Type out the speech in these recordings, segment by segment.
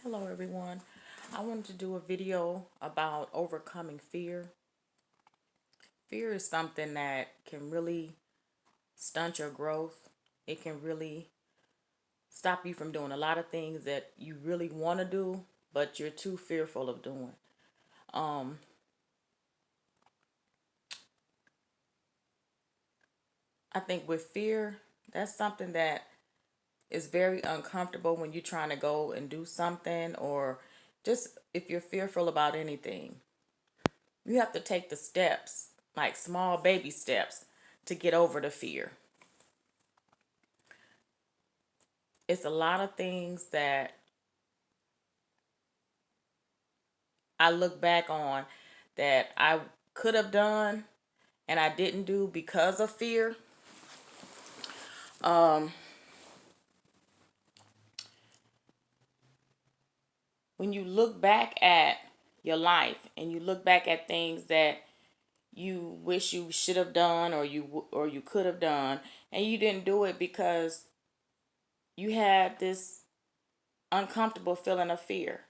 Hello everyone. I wanted to do a video about overcoming fear. Fear is something that can really stunt your growth. It can really stop you from doing a lot of things that you really want to do, but you're too fearful of doing. Um, I think with fear, that's something that is very uncomfortable when you're trying to go and do something, or just if you're fearful about anything. You have to take the steps, like small baby steps, to get over the fear. It's a lot of things that I look back on that I could have done and I didn't do because of fear. Um, when you look back at your life and you look back at things that you wish you should have done or you could have done and you didn't do it because you had this uncomfortable feeling of fear.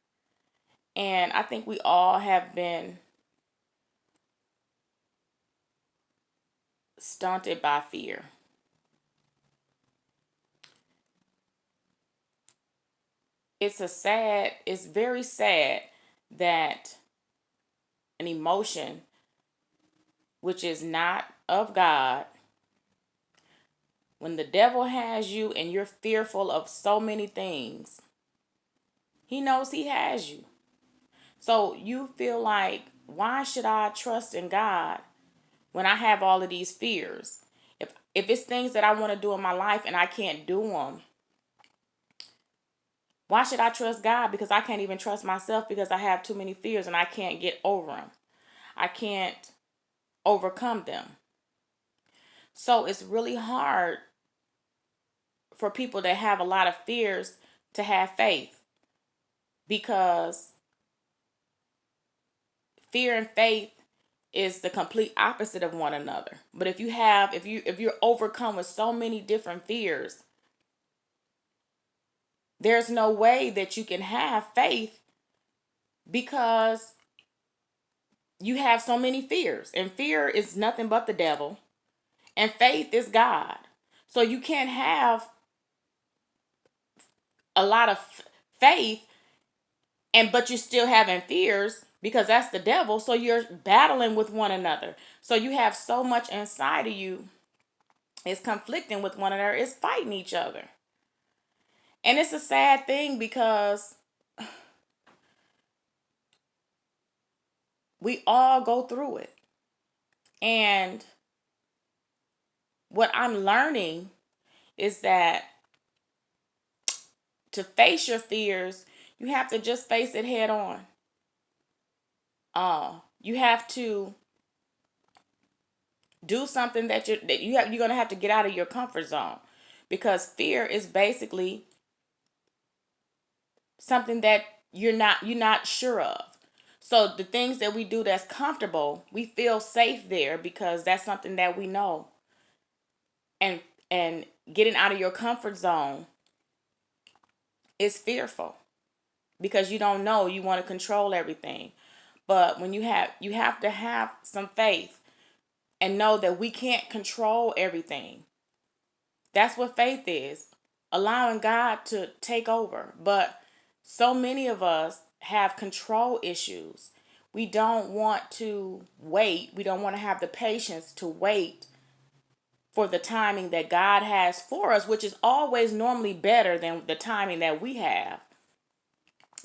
And I think we all have been stunted by fear. It's very sad that an emotion which is not of God, when the devil has you and you're fearful of so many things, he knows he has you. So you feel like, why should I trust in God when I have all of these fears? If it's things that I want to do in my life and I can't do them, why should I trust God? Because I can't even trust myself because I have too many fears and I can't get over them. I can't overcome them. So it's really hard for people that have a lot of fears to have faith, because fear and faith is the complete opposite of one another. But if you're overcome with so many different fears, there's no way that you can have faith because you have so many fears. And fear is nothing but the devil, and faith is God. So you can't have a lot of faith and but you're still having fears, because that's the devil. So you're battling with one another. So you have so much inside of you, it's conflicting with one another, it's fighting each other. And it's a sad thing because we all go through it. And what I'm learning is that to face your fears, you have to just face it head on. You have to do something you're gonna have to get out of your comfort zone, because fear is basically something that you're not sure of. So the things that we do that's comfortable, we feel safe there because that's something that we know. And and getting out of your comfort zone is fearful because you don't know, you want to control everything. But when you have to have some faith and know that we can't control everything. That's what faith is. Allowing God to take over. But so many of us have control issues. We don't want to wait. We don't want to have the patience to wait for the timing that God has for us, which is always normally better than the timing that we have.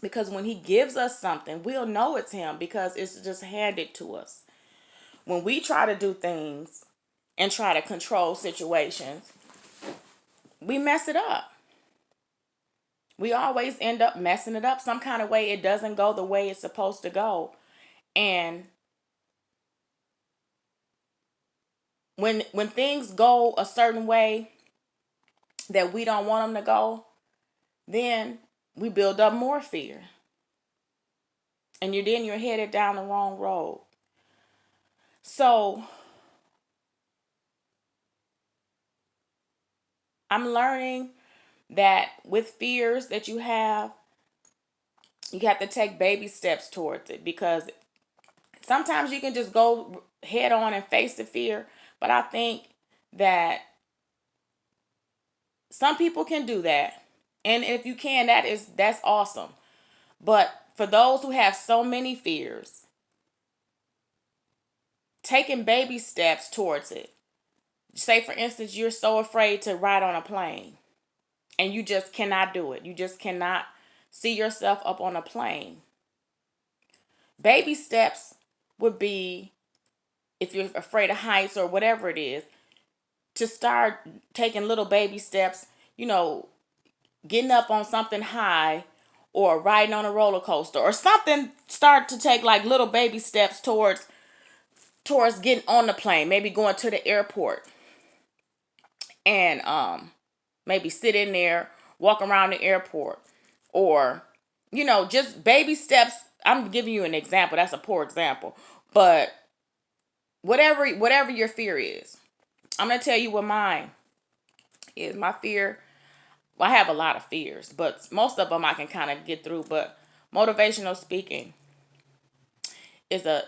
Because when He gives us something, we'll know it's Him because it's just handed to us. When we try to do things and try to control situations, we mess it up. We always end up messing it up some kind of way. It doesn't go the way it's supposed to go. And when things go a certain way that we don't want them to go, then we build up more fear. And you're headed down the wrong road. So I'm learning that with fears that you have, You have to take baby steps towards it, because sometimes you can just go head on and face the fear. But I think that some people can do that. And if you can, that's awesome. But for those who have so many fears, taking baby steps towards it. Say for instance, you're so afraid to ride on a plane and you just cannot do it. You just cannot see yourself up on a plane. Baby steps would be, if you're afraid of heights or whatever it is, to start taking little baby steps, you know, getting up on something high or riding on a roller coaster or something. Start to take like little baby steps towards getting on the plane, maybe going to the airport and maybe sit in there, walk around the airport, or just baby steps. I'm giving you an example. That's a poor example, but whatever your fear is, I'm gonna tell you what mine is. My fear. Well, I have a lot of fears, but most of them I can kind of get through. But motivational speaking is a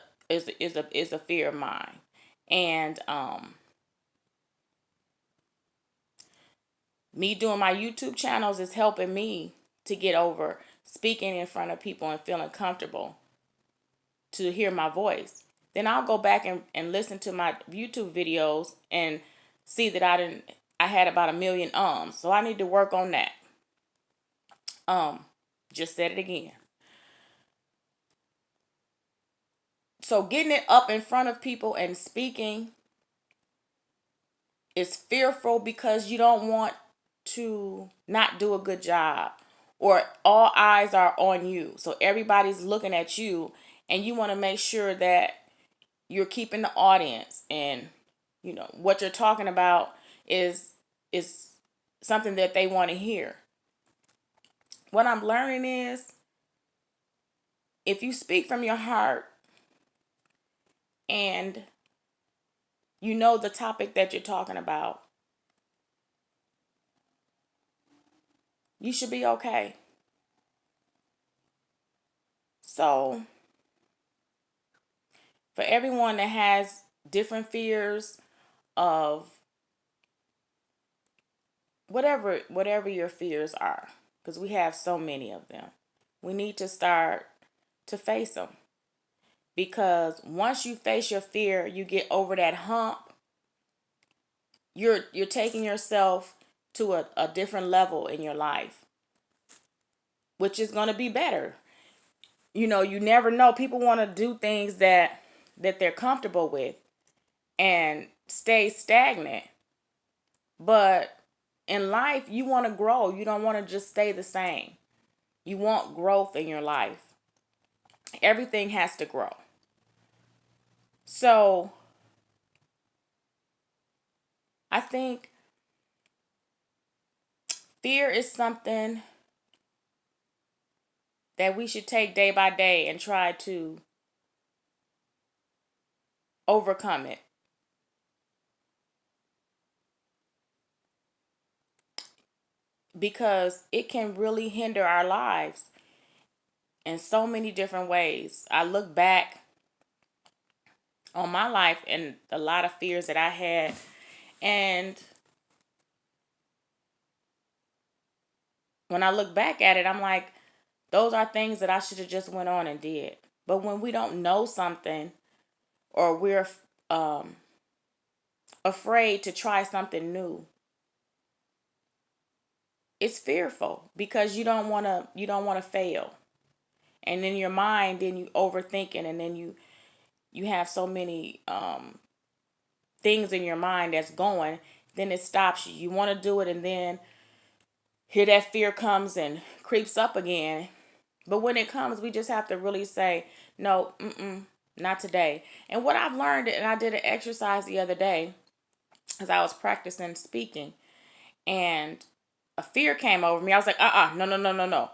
fear of mine, and me doing my YouTube channels is helping me to get over speaking in front of people and feeling comfortable to hear my voice. Then I'll go back and listen to my YouTube videos and see that I had about a million ums. So I need to work on that. Just said it again. So getting it up in front of people and speaking is fearful because you don't want to not do a good job, or all eyes are on you. So everybody's looking at you and you want to make sure that you're keeping the audience, and what you're talking about is something that they want to hear. What I'm learning is, if you speak from your heart and you know the topic that you're talking about, you should be okay. So, for everyone that has different fears of whatever your fears are, because we have so many of them, we need to start to face them. Because once you face your fear, you get over that hump, you're taking yourself to a different level in your life, which is going to be better. You never know. People want to do things that they're comfortable with and stay stagnant. But in life, you want to grow. You don't want to just stay the same. You want growth in your life. Everything has to grow. So I think fear is something that we should take day by day and try to overcome it. Because it can really hinder our lives in so many different ways. I look back on my life and a lot of fears that I had, and when I look back at it, I'm like, those are things that I should have just went on and did. But when we don't know something, or we're um, afraid to try something new, it's fearful because you don't want to fail. And in your mind, then you overthinking, and then you have so many things in your mind that's going. Then it stops you. You want to do it, and then here that fear comes and creeps up again. But when it comes, we just have to really say, no, not today. And what I've learned, and I did an exercise the other day as I was practicing speaking, and a fear came over me. I was like, no, no, no, no, no.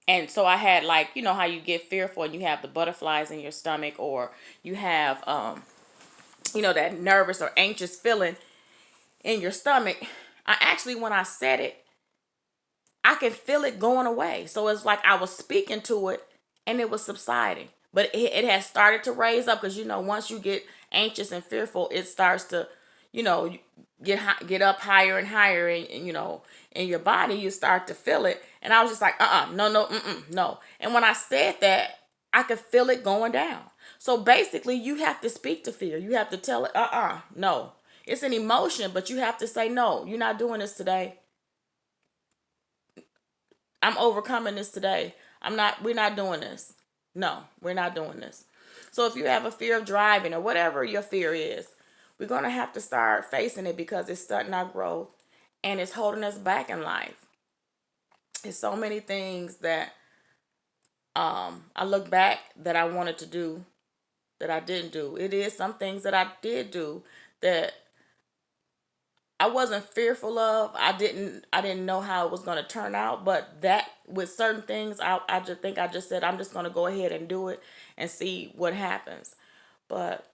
And so I had, like, how you get fearful and you have the butterflies in your stomach, or you have, that nervous or anxious feeling in your stomach. I actually, when I said it, I can feel it going away. So it's like I was speaking to it and it was subsiding. But it has started to raise up because, once you get anxious and fearful, it starts to, you know, get up higher and higher, and in your body, you start to feel it. And I was just like, no, no, no. And when I said that, I could feel it going down. So basically, you have to speak to fear. You have to tell it, no. It's an emotion, but you have to say, no, you're not doing this today. I'm overcoming this today. We're not doing this. No, we're not doing this. So if you have a fear of driving or whatever your fear is, we're going to have to start facing it because it's stunting our growth and it's holding us back in life. It's so many things that I look back that I wanted to do that I didn't do. It is some things that I did do that I wasn't fearful of. I didn't know how it was going to turn out, but that with certain things, I just think I just said I'm just going to go ahead and do it and see what happens. But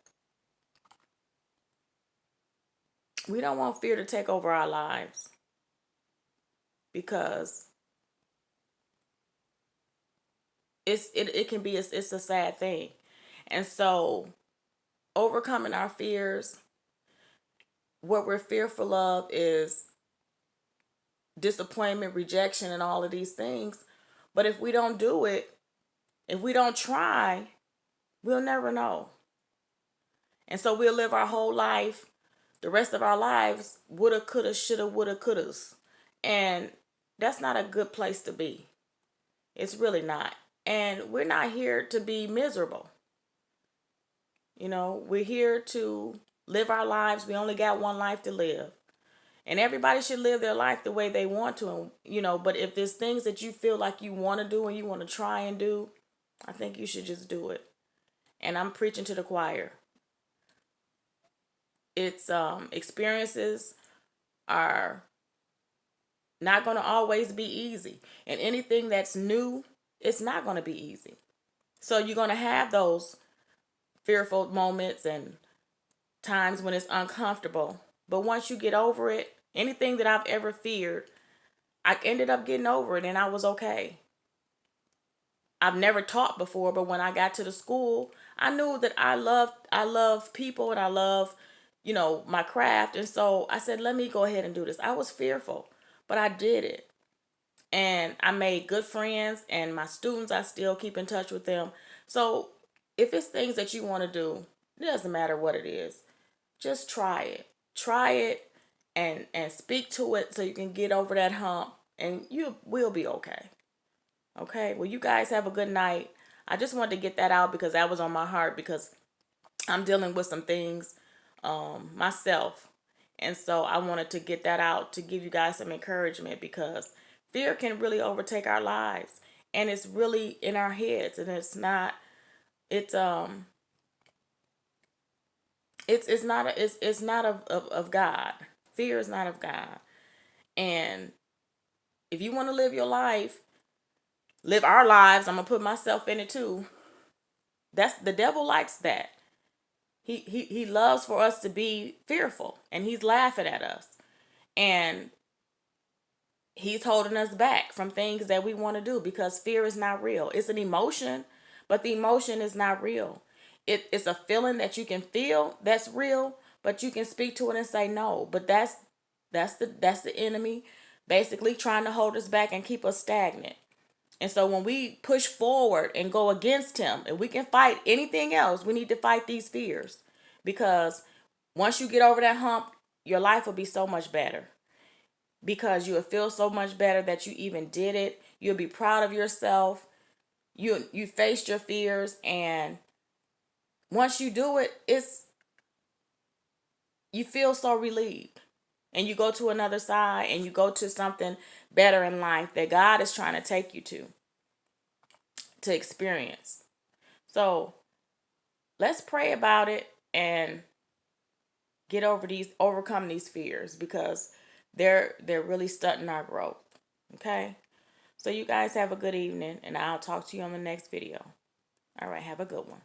we don't want fear to take over our lives because it can be it's a sad thing. And so overcoming our fears, what we're fearful of is disappointment, rejection, and all of these things. But if we don't do it, if we don't try, we'll never know. And so we'll live our whole life, the rest of our lives, woulda, coulda, shoulda, woulda, couldas. And that's not a good place to be. It's really not. And we're not here to be miserable. We're here to live our lives. We only got one life to live. And everybody should live their life the way they want to. But if there's things that you feel like you want to do and you want to try and do, I think you should just do it. And I'm preaching to the choir. It's experiences are not going to always be easy. And anything that's new, it's not going to be easy. So you're going to have those fearful moments and times when it's uncomfortable. But once you get over it, anything that I've ever feared, I ended up getting over it and I was okay. I've never taught before, but when I got to the school, I knew that I love people and I love, my craft. And so I said, let me go ahead and do this. I was fearful, but I did it. And I made good friends, and my students, I still keep in touch with them. So if it's things that you want to do, it doesn't matter what it is. Just try it. Try it and speak to it so you can get over that hump and you will be okay. Okay? Well, you guys have a good night. I just wanted to get that out because that was on my heart because I'm dealing with some things myself. And so I wanted to get that out to give you guys some encouragement because fear can really overtake our lives and it's really in our heads and it's it's not of God. Fear is not of God. And if you want to live your life, live our lives, I'm gonna put myself in it too. That's the devil likes that. He loves for us to be fearful and he's laughing at us. And he's holding us back from things that we want to do because fear is not real. It's an emotion, but the emotion is not real. It's a feeling that you can feel that's real, but you can speak to it and say no. But that's the enemy basically trying to hold us back and keep us stagnant. And so when we push forward and go against him, and we can fight anything else, we need to fight these fears. Because once you get over that hump, your life will be so much better. Because you will feel so much better that you even did it. You'll be proud of yourself. You faced your fears, and once you do it, you feel so relieved. And you go to another side and you go to something better in life that God is trying to take you to experience. So let's pray about it and overcome these fears because they're really stunting our growth. Okay? So you guys have a good evening and I'll talk to you on the next video. All right, have a good one.